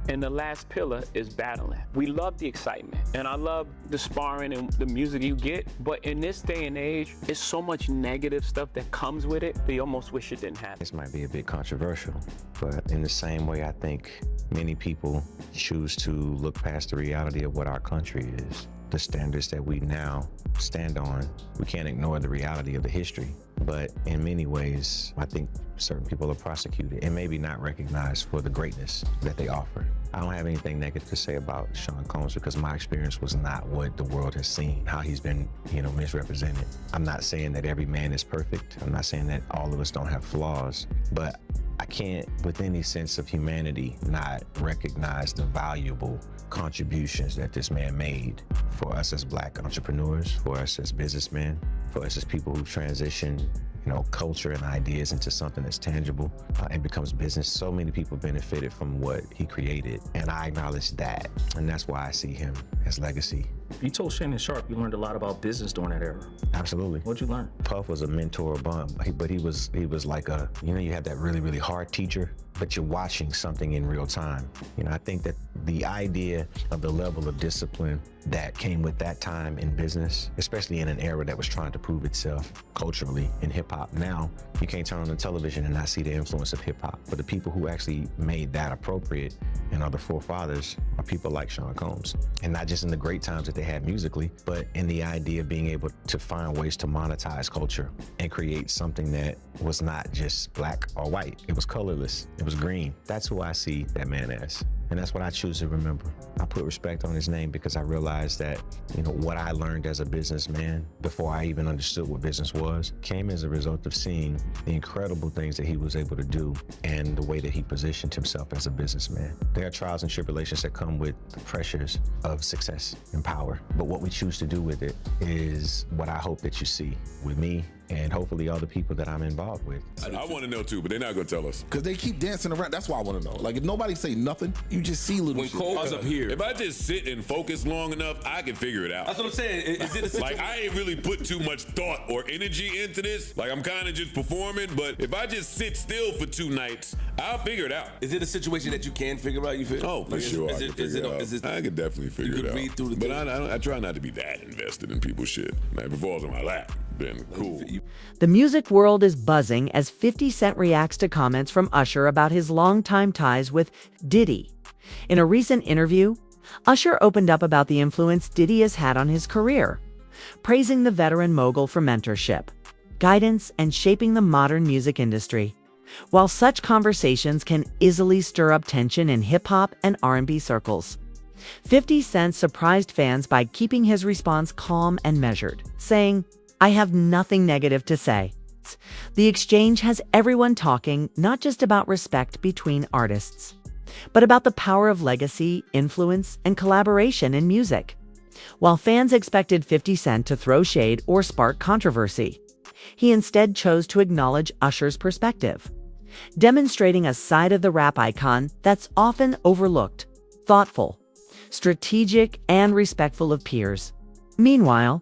And the last pillar is battling. We love the excitement, and I love the sparring and the music you get, but in this day and age, it's so much negative stuff that comes with it that you almost wish it didn't happen. This might be a bit controversial, but in the same way, I think many people choose to look past the reality of what our country is, the standards that we now stand on. We can't ignore the reality of the history, but in many ways, I think certain people are prosecuted and maybe not recognized for the greatness that they offer. I don't have anything negative to say about Sean Combs because my experience was not what the world has seen, how he's been, misrepresented. I'm not saying that every man is perfect. I'm not saying that all of us don't have flaws, but I can't, with any sense of humanity, not recognize the valuable contributions that this man made for us as Black entrepreneurs, for us as businessmen, for us as people who transition culture and ideas into something that's tangible and becomes business. So many people benefited from what he created, and I acknowledge that, and that's why I see him as legacy. You told Shannon Sharp you learned a lot about business during that era. Absolutely. What'd you learn? Puff was a mentor bum, but he was like a, you have that really, really hard teacher, but you're watching something in real time. I think that the idea of the level of discipline that came with that time in business, especially in an era that was trying to prove itself culturally in hip hop. Now, you can't turn on the television and not see the influence of hip hop. But the people who actually made that appropriate and are the forefathers are people like Sean Combs. And not just in the great times that they had musically, but in the idea of being able to find ways to monetize culture and create something that was not just Black or white. It was colorless. It was green. That's who I see that man as. And that's what I choose to remember. I put respect on his name because I realized that, what I learned as a businessman before I even understood what business was came as a result of seeing the incredible things that he was able to do and the way that he positioned himself as a businessman. There are trials and tribulations that come with the pressures of success and power. But what we choose to do with it is what I hope that you see with me and hopefully all the people that I'm involved with. I want to know too, but they're not going to tell us. Because they keep dancing around. That's why I want to know. Like, if nobody say nothing, you just see little When shit. Cole's up here, if I just sit and focus long enough, I can figure it out. That's what I'm saying. Is it a situation? Like, I ain't really put too much thought or energy into this. Like, I'm kind of just performing, but if I just sit still for 2 nights, I'll figure it out. Is it a situation that you can figure out? You feel? Oh, for sure. I can figure it out. I can definitely figure it out. Read through the but I try not to be that invested in people's shit. Now, if it falls on my lap, then cool. The music world is buzzing as 50 Cent reacts to comments from Usher about his longtime ties with Diddy. In a recent interview, Usher opened up about the influence Diddy has had on his career, praising the veteran mogul for mentorship, guidance, and shaping the modern music industry. While such conversations can easily stir up tension in hip-hop and R&B circles, 50 Cent surprised fans by keeping his response calm and measured, saying, "I have nothing negative to say." The exchange has everyone talking not just about respect between artists, but about the power of legacy, influence, and collaboration in music. While fans expected 50 Cent to throw shade or spark controversy, he instead chose to acknowledge Usher's perspective, demonstrating a side of the rap icon that's often overlooked: thoughtful, strategic, and respectful of peers. Meanwhile,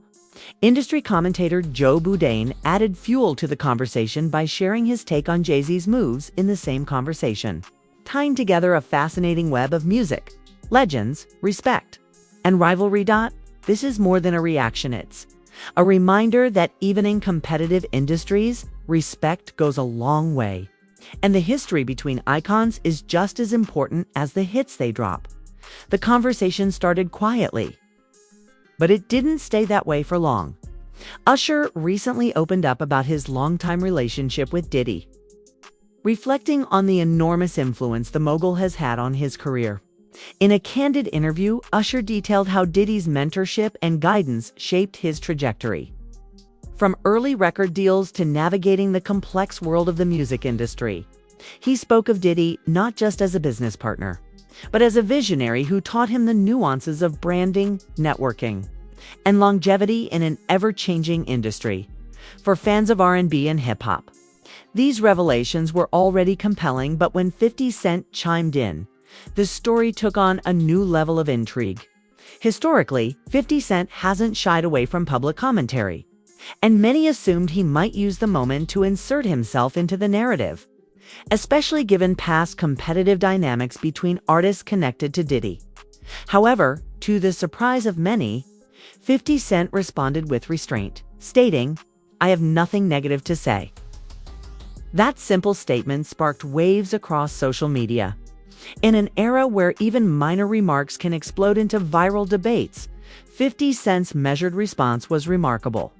industry commentator Joe Boudin added fuel to the conversation by sharing his take on Jay-Z's moves in the same conversation, tying together a fascinating web of music, legends, respect, and rivalry. This is more than a reaction, it's a reminder that even in competitive industries, respect goes a long way. And the history between icons is just as important as the hits they drop. The conversation started quietly, but it didn't stay that way for long. Usher recently opened up about his longtime relationship with Diddy, reflecting on the enormous influence the mogul has had on his career. In a candid interview, Usher detailed how Diddy's mentorship and guidance shaped his trajectory. From early record deals to navigating the complex world of the music industry, he spoke of Diddy not just as a business partner, but as a visionary who taught him the nuances of branding, networking, and longevity in an ever-changing industry. For fans of R&B and hip-hop, these revelations were already compelling, but when 50 Cent chimed in, the story took on a new level of intrigue. Historically, 50 Cent hasn't shied away from public commentary, and many assumed he might use the moment to insert himself into the narrative. especially given past competitive dynamics between artists connected to Diddy. However, to the surprise of many, 50 Cent responded with restraint, stating, "I have nothing negative to say." That simple statement sparked waves across social media. In an era where even minor remarks can explode into viral debates, 50 Cent's measured response was remarkable.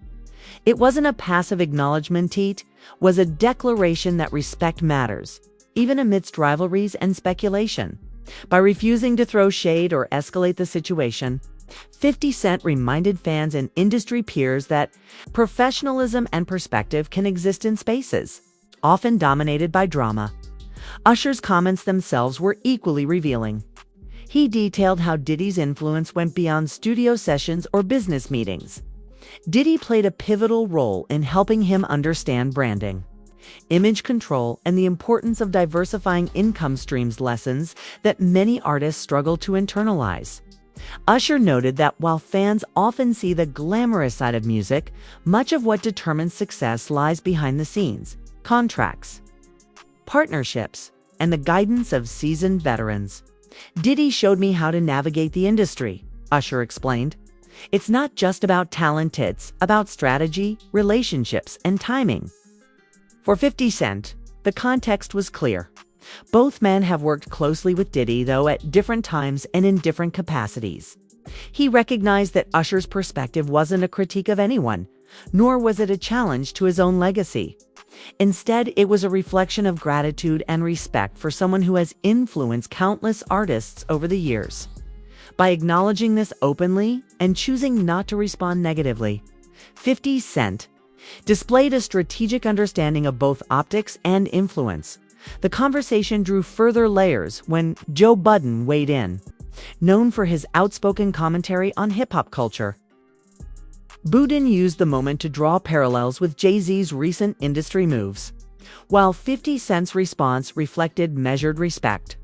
It wasn't a passive acknowledgement, it was a declaration that respect matters, even amidst rivalries and speculation. By refusing to throw shade or escalate the situation, 50 Cent reminded fans and industry peers that professionalism and perspective can exist in spaces, often dominated by drama. Usher's comments themselves were equally revealing. He detailed how Diddy's influence went beyond studio sessions or business meetings. Diddy played a pivotal role in helping him understand branding, image control, and the importance of diversifying income streams, lessons that many artists struggle to internalize. Usher noted that while fans often see the glamorous side of music, much of what determines success lies behind the scenes: contracts, partnerships, and the guidance of seasoned veterans. "Diddy showed me how to navigate the industry," Usher explained. "It's not just about talent, it's about strategy, relationships, and timing." For 50 Cent, the context was clear. Both men have worked closely with Diddy, though at different times and in different capacities. He recognized that Usher's perspective wasn't a critique of anyone, nor was it a challenge to his own legacy. Instead, it was a reflection of gratitude and respect for someone who has influenced countless artists over the years. By acknowledging this openly and choosing not to respond negatively, 50 Cent displayed a strategic understanding of both optics and influence. The conversation drew further layers when Joe Budden weighed in, known for his outspoken commentary on hip-hop culture. Budden used the moment to draw parallels with Jay-Z's recent industry moves, while 50 Cent's response reflected measured respect.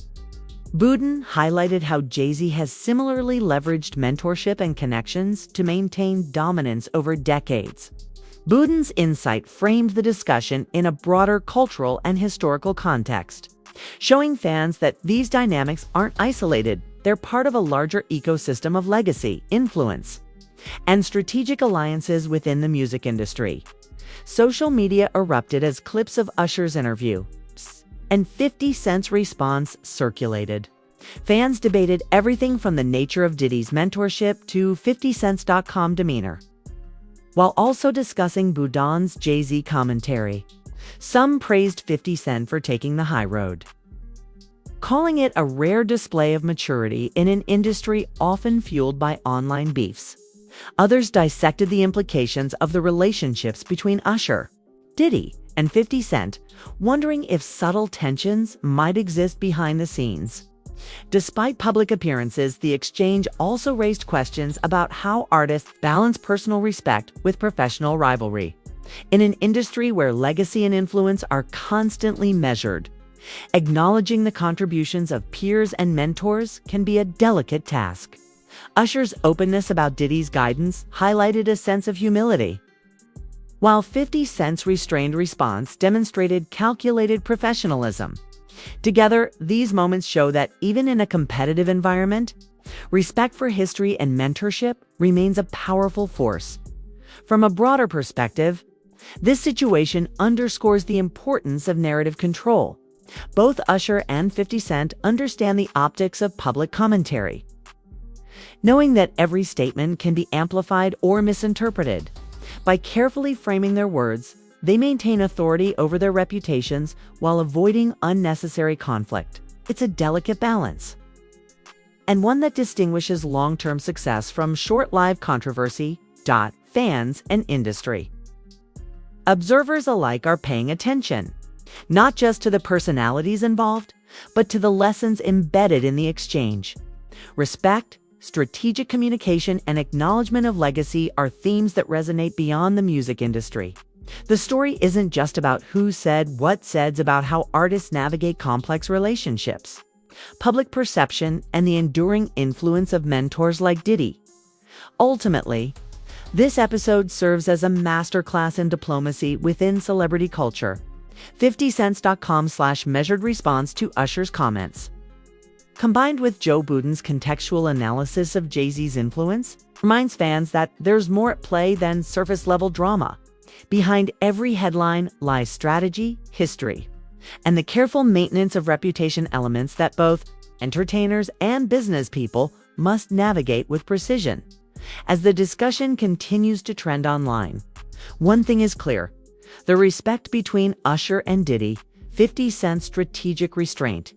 Budden highlighted how Jay-Z has similarly leveraged mentorship and connections to maintain dominance over decades. Budden's insight framed the discussion in a broader cultural and historical context, showing fans that these dynamics aren't isolated, they're part of a larger ecosystem of legacy, influence, and strategic alliances within the music industry. Social media erupted as clips of Usher's interview, and 50 Cent's response circulated. Fans debated everything from the nature of Diddy's mentorship to 50cents.com demeanor, while also discussing Budden's Jay-Z commentary. Some praised 50 Cent for taking the high road, calling it a rare display of maturity in an industry often fueled by online beefs. Others dissected the implications of the relationships between Usher, Diddy, and 50 Cent, wondering if subtle tensions might exist behind the scenes. Despite public appearances, the exchange also raised questions about how artists balance personal respect with professional rivalry. In an industry where legacy and influence are constantly measured, acknowledging the contributions of peers and mentors can be a delicate task. Usher's openness about Diddy's guidance highlighted a sense of humility, while 50 Cent's restrained response demonstrated calculated professionalism. Together, these moments show that even in a competitive environment, respect for history and mentorship remains a powerful force. From a broader perspective, this situation underscores the importance of narrative control. Both Usher and 50 Cent understand the optics of public commentary, knowing that every statement can be amplified or misinterpreted. By carefully framing their words, they maintain authority over their reputations while avoiding unnecessary conflict. It's a delicate balance, and one that distinguishes long-term success from short-lived controversy. Fans and industry. Observers alike are paying attention, not just to the personalities involved, but to the lessons embedded in the exchange. Respect, strategic communication, and acknowledgement of legacy are themes that resonate beyond the music industry. The story isn't just about who said what said, about how artists navigate complex relationships, public perception, and the enduring influence of mentors like Diddy. Ultimately, this episode serves as a masterclass in diplomacy within celebrity culture, 50cents.com/measured response to Usher's comments, combined with Joe Budden's contextual analysis of Jay-Z's influence, reminds fans that there's more at play than surface-level drama. Behind every headline lies strategy, history, and the careful maintenance of reputation elements that both entertainers and business people must navigate with precision. As the discussion continues to trend online, one thing is clear: the respect between Usher and Diddy, 50 Cent's strategic restraint,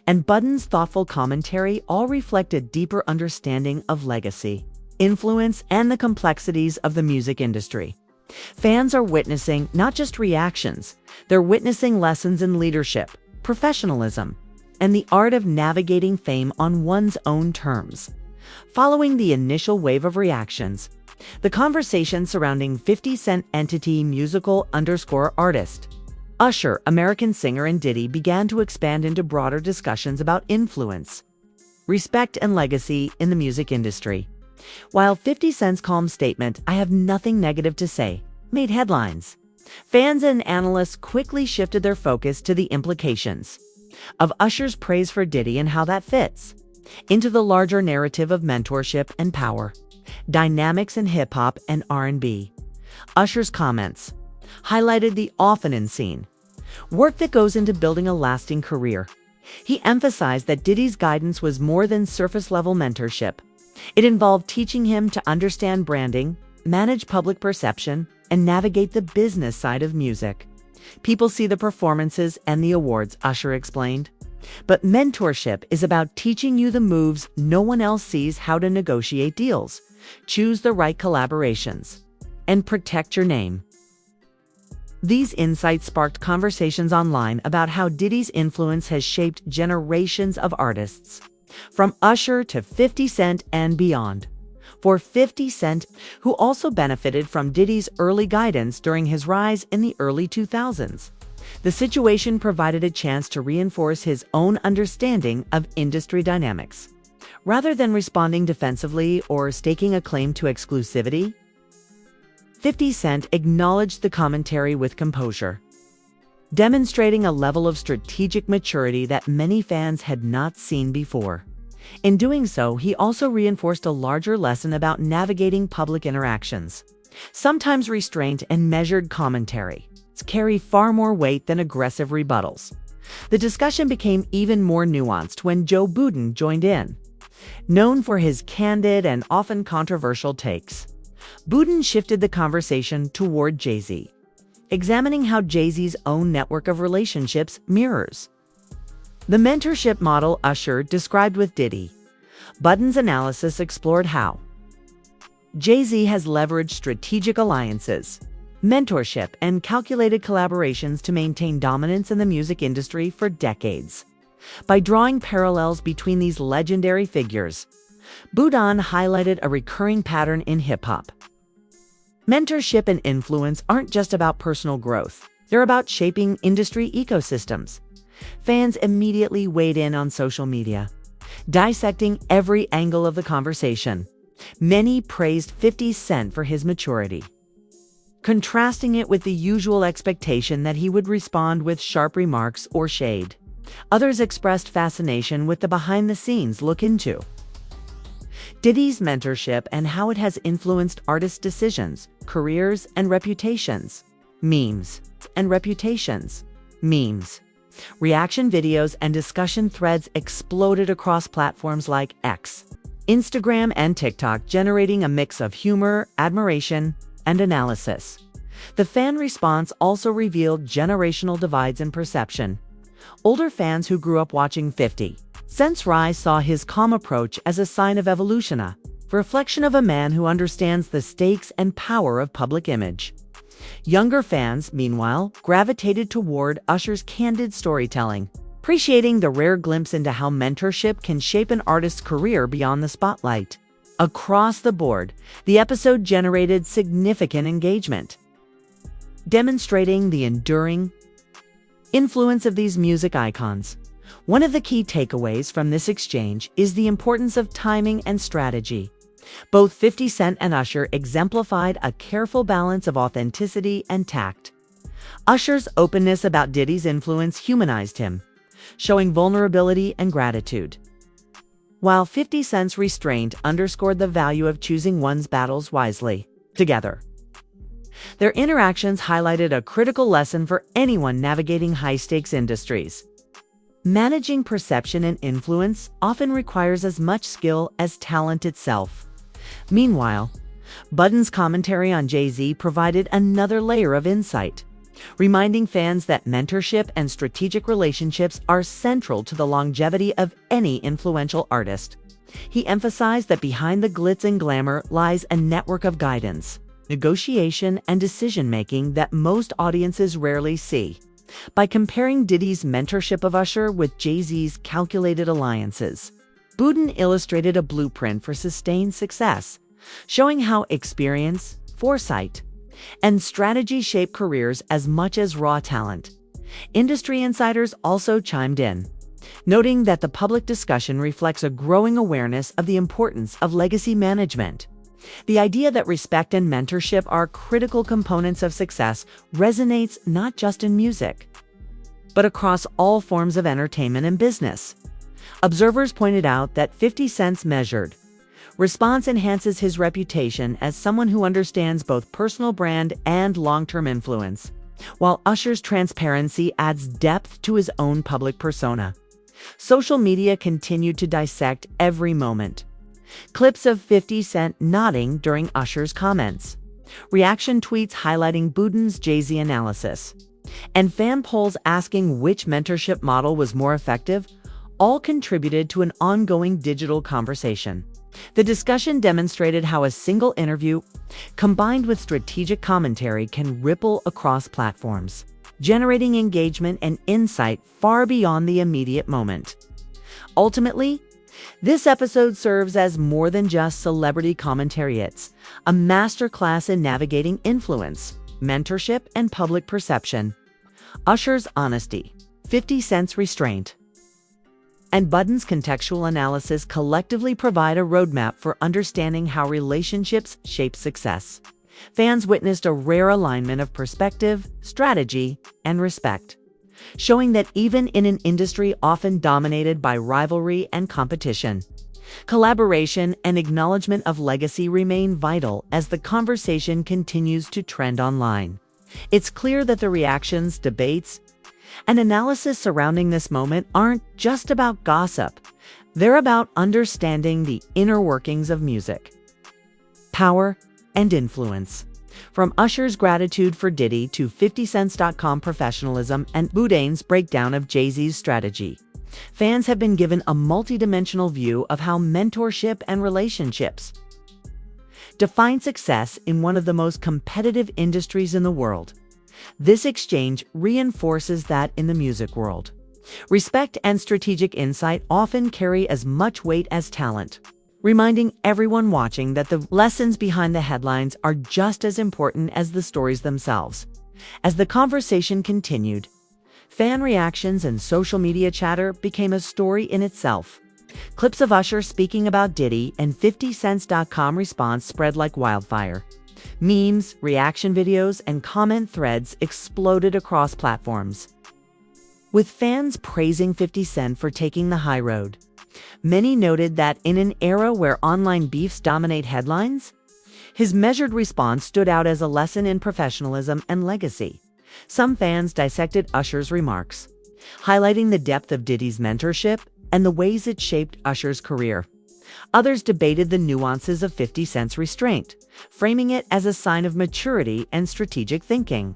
and Budden's thoughtful commentary all reflect a deeper understanding of legacy, influence, and the complexities of the music industry. Fans are witnessing not just reactions, they're witnessing lessons in leadership, professionalism, and the art of navigating fame on one's own terms. Following the initial wave of reactions, the conversation surrounding 50 Cent entity musical_artist, Usher, American singer, and Diddy began to expand into broader discussions about influence, respect, and legacy in the music industry. While 50 Cent's calm statement, "I have nothing negative to say," made headlines, fans and analysts quickly shifted their focus to the implications of Usher's praise for Diddy and how that fits into the larger narrative of mentorship and power, dynamics in hip-hop and R&B. Usher's comments highlighted the often unseen work that goes into building a lasting career. He emphasized that Diddy's guidance was more than surface-level mentorship. It involved teaching him to understand branding, manage public perception, and navigate the business side of music. "People see the performances and the awards," Usher explained. "But mentorship is about teaching you the moves no one else sees, how to negotiate deals, choose the right collaborations, and protect your name." These insights sparked conversations online about how Diddy's influence has shaped generations of artists, from Usher to 50 Cent and beyond. For 50 Cent, who also benefited from Diddy's early guidance during his rise in the early 2000s, the situation provided a chance to reinforce his own understanding of industry dynamics. Rather than responding defensively or staking a claim to exclusivity, 50 Cent acknowledged the commentary with composure, demonstrating a level of strategic maturity that many fans had not seen before. In doing so, he also reinforced a larger lesson about navigating public interactions. Sometimes restraint and measured commentary carry far more weight than aggressive rebuttals. The discussion became even more nuanced when Joe Budden joined in. Known for his candid and often controversial takes, Budden shifted the conversation toward Jay-Z, examining how Jay-Z's own network of relationships mirrors the mentorship model Usher described with Diddy. Budden's analysis explored how Jay-Z has leveraged strategic alliances, mentorship, and calculated collaborations to maintain dominance in the music industry for decades. By drawing parallels between these legendary figures, Budden highlighted a recurring pattern in hip-hop. Mentorship and influence aren't just about personal growth. They're about shaping industry ecosystems. Fans immediately weighed in on social media, dissecting every angle of the conversation. Many praised 50 Cent for his maturity, contrasting it with the usual expectation that he would respond with sharp remarks or shade. Others expressed fascination with the behind-the-scenes look into Diddy's mentorship and how it has influenced artists' decisions, careers, and reputations. Memes. Reaction videos and discussion threads exploded across platforms like X, Instagram, and TikTok, generating a mix of humor, admiration, and analysis. The fan response also revealed generational divides in perception. Older fans who grew up watching 50 Cent's rise saw his calm approach as a sign of evolution, a reflection of a man who understands the stakes and power of public image. Younger fans, meanwhile, gravitated toward Usher's candid storytelling, appreciating the rare glimpse into how mentorship can shape an artist's career beyond the spotlight. Across the board, the episode generated significant engagement, demonstrating the enduring influence of these music icons. One of the key takeaways from this exchange is the importance of timing and strategy. Both 50 Cent and Usher exemplified a careful balance of authenticity and tact, Usher's openness about Diddy's influence humanized him, showing vulnerability and gratitude, while 50 Cent's restraint underscored the value of choosing one's battles wisely. Together, their interactions highlighted a critical lesson for anyone navigating high-stakes industries. Managing perception and influence often requires as much skill as talent itself. Meanwhile, Budden's commentary on Jay-Z provided another layer of insight, reminding fans that mentorship and strategic relationships are central to the longevity of any influential artist. He emphasized that behind the glitz and glamour lies a network of guidance, negotiation, and decision-making that most audiences rarely see. By comparing Diddy's mentorship of Usher with Jay-Z's calculated alliances, Budden illustrated a blueprint for sustained success, showing how experience, foresight, and strategy shape careers as much as raw talent. Industry insiders also chimed in, noting that the public discussion reflects a growing awareness of the importance of legacy management. The idea that respect and mentorship are critical components of success resonates not just in music, but across all forms of entertainment and business. Observers pointed out that 50 Cent's measured response enhances his reputation as someone who understands both personal brand and long-term influence, while Usher's transparency adds depth to his own public persona. Social media continued to dissect every moment. Clips of 50 Cent nodding during Usher's comments, reaction tweets highlighting Budden's Jay-Z analysis, and fan polls asking which mentorship model was more effective all contributed to an ongoing digital conversation. The discussion demonstrated how a single interview, combined with strategic commentary, can ripple across platforms, generating engagement and insight far beyond the immediate moment. Ultimately, this episode serves as more than just celebrity commentary. It's a masterclass in navigating influence, mentorship, and public perception. Usher's honesty, 50 Cent's restraint, and Budden's contextual analysis collectively provide a roadmap for understanding how relationships shape success. Fans witnessed a rare alignment of perspective, strategy, and respect, showing that even in an industry often dominated by rivalry and competition, collaboration and acknowledgement of legacy remain vital as the conversation continues to trend online. It's clear that the reactions, debates, and analysis surrounding this moment aren't just about gossip. They're about understanding the inner workings of music, power, and influence. From Usher's gratitude for Diddy to 50cents.com professionalism and Budden's breakdown of Jay-Z's strategy, fans have been given a multidimensional view of how mentorship and relationships define success in one of the most competitive industries in the world. This exchange reinforces that in the music world, respect and strategic insight often carry as much weight as talent, reminding everyone watching that the lessons behind the headlines are just as important as the stories themselves. As the conversation continued, fan reactions and social media chatter became a story in itself. Clips of Usher speaking about Diddy and 50cents.com response spread like wildfire. Memes, reaction videos, and comment threads exploded across platforms, with fans praising 50 Cent for taking the high road. Many noted that in an era where online beefs dominate headlines, his measured response stood out as a lesson in professionalism and legacy. Some fans dissected Usher's remarks, highlighting the depth of Diddy's mentorship and the ways it shaped Usher's career. Others debated the nuances of 50 Cent's restraint, framing it as a sign of maturity and strategic thinking.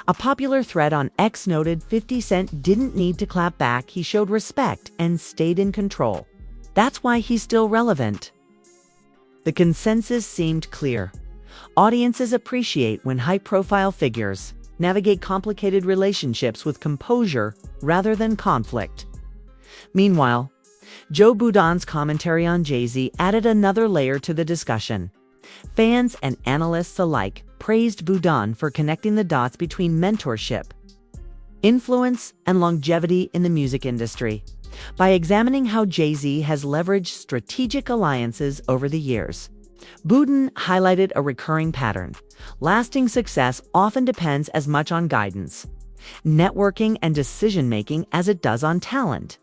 A popular thread on X noted 50 Cent didn't need to clap back, he showed respect and stayed in control. That's why he's still relevant. The consensus seemed clear. Audiences appreciate when high-profile figures navigate complicated relationships with composure rather than conflict. Meanwhile, Joe Budden's commentary on Jay-Z added another layer to the discussion. Fans and analysts alike praised Budden for connecting the dots between mentorship, influence, and longevity in the music industry. By examining how Jay-Z has leveraged strategic alliances over the years, Budin highlighted a recurring pattern. Lasting success often depends as much on guidance, networking, and decision-making as it does on talent.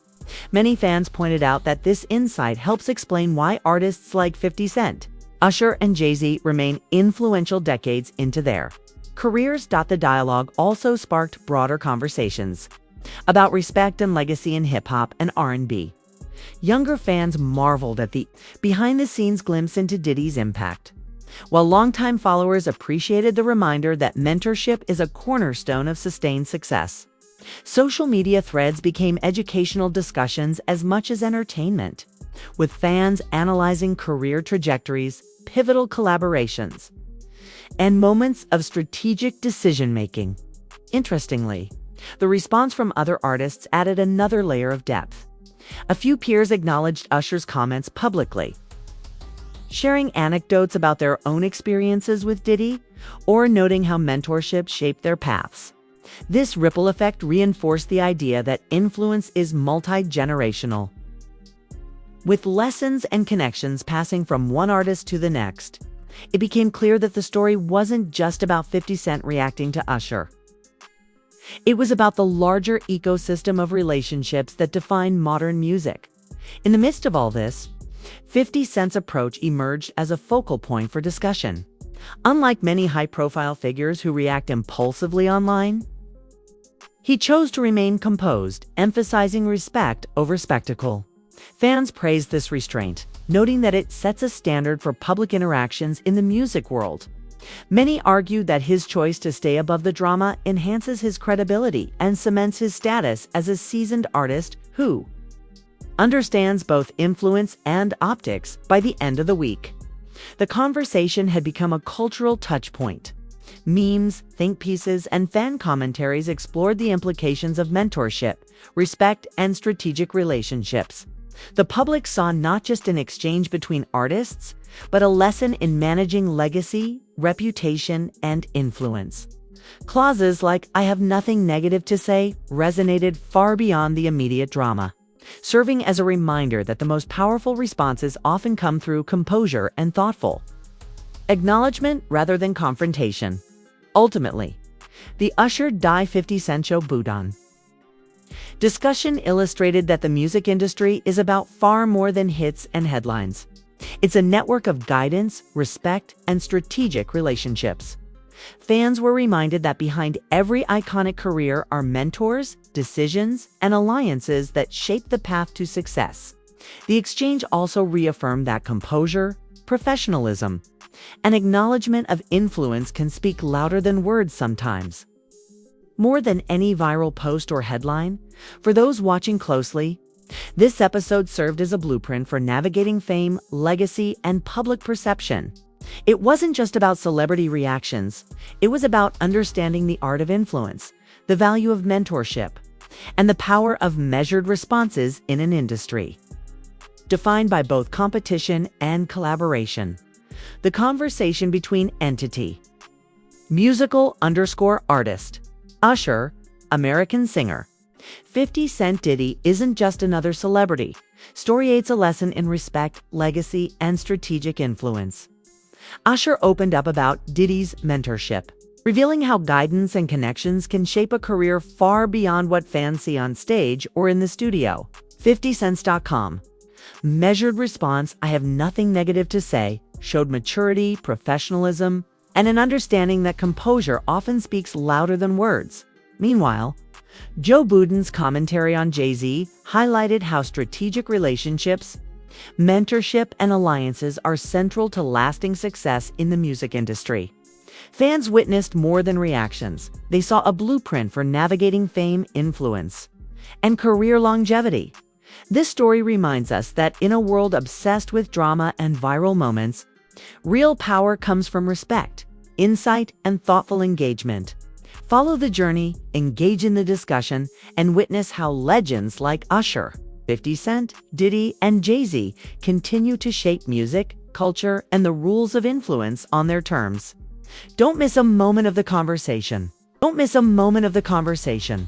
Many fans pointed out that this insight helps explain why artists like 50 Cent, Usher, and Jay-Z remain influential decades into their careers. The dialogue also sparked broader conversations about respect and legacy in hip-hop and R&B. Younger fans marveled at the behind-the-scenes glimpse into Diddy's impact, while longtime followers appreciated the reminder that mentorship is a cornerstone of sustained success. Social media threads became educational discussions as much as entertainment, with fans analyzing career trajectories, pivotal collaborations, and moments of strategic decision-making. Interestingly, the response from other artists added another layer of depth. A few peers acknowledged Usher's comments publicly, sharing anecdotes about their own experiences with Diddy or noting how mentorship shaped their paths. This ripple effect reinforced the idea that influence is multi-generational, with lessons and connections passing from one artist to the next. It became clear that the story wasn't just about 50 Cent reacting to Usher. It was about the larger ecosystem of relationships that define modern music. In the midst of all this, 50 Cent's approach emerged as a focal point for discussion. Unlike many high-profile figures who react impulsively online, he chose to remain composed, emphasizing respect over spectacle. Fans praised this restraint, noting that it sets a standard for public interactions in the music world. Many argued that his choice to stay above the drama enhances his credibility and cements his status as a seasoned artist who understands both influence and optics. By the end of the week, the conversation had become a cultural touchpoint. Memes, think pieces, and fan commentaries explored the implications of mentorship, respect, and strategic relationships. The public saw not just an exchange between artists, but a lesson in managing legacy, reputation, and influence. Clauses like "I have nothing negative to say" resonated far beyond the immediate drama, serving as a reminder that the most powerful responses often come through composure and thoughtful acknowledgement rather than confrontation. Ultimately, the Usher 50 Cent show Budin discussion illustrated that the music industry is about far more than hits and headlines. It's a network of guidance, respect, and strategic relationships. Fans were reminded that behind every iconic career are mentors, decisions, and alliances that shape the path to success. The exchange also reaffirmed that composure, professionalism, and acknowledgement of influence can speak louder than words sometimes. More than any viral post or headline, for those watching closely, this episode served as a blueprint for navigating fame, legacy, and public perception. It wasn't just about celebrity reactions. It was about understanding the art of influence, the value of mentorship, and the power of measured responses in an industry defined by both competition and collaboration. The conversation between entity, musical_artist, Usher, American singer, 50 Cent, Diddy isn't just another celebrity. Story 8's a lesson in respect, legacy, and strategic influence. Usher opened up about Diddy's mentorship, revealing how guidance and connections can shape a career far beyond what fans see on stage or in the studio. 50cents.com. Measured response, "I have nothing negative to say," showed maturity, professionalism, and an understanding that composure often speaks louder than words. Meanwhile, Joe Budin's commentary on Jay-Z highlighted how strategic relationships, mentorship, and alliances are central to lasting success in the music industry. Fans witnessed more than reactions. They saw a blueprint for navigating fame, influence, and career longevity. This story reminds us that in a world obsessed with drama and viral moments, real power comes from respect, insight, and thoughtful engagement. Follow the journey, engage in the discussion, and witness how legends like Usher, 50 Cent, Diddy, and Jay-Z continue to shape music, culture, and the rules of influence on their terms. Don't miss a moment of the conversation. Don't miss a moment of the conversation.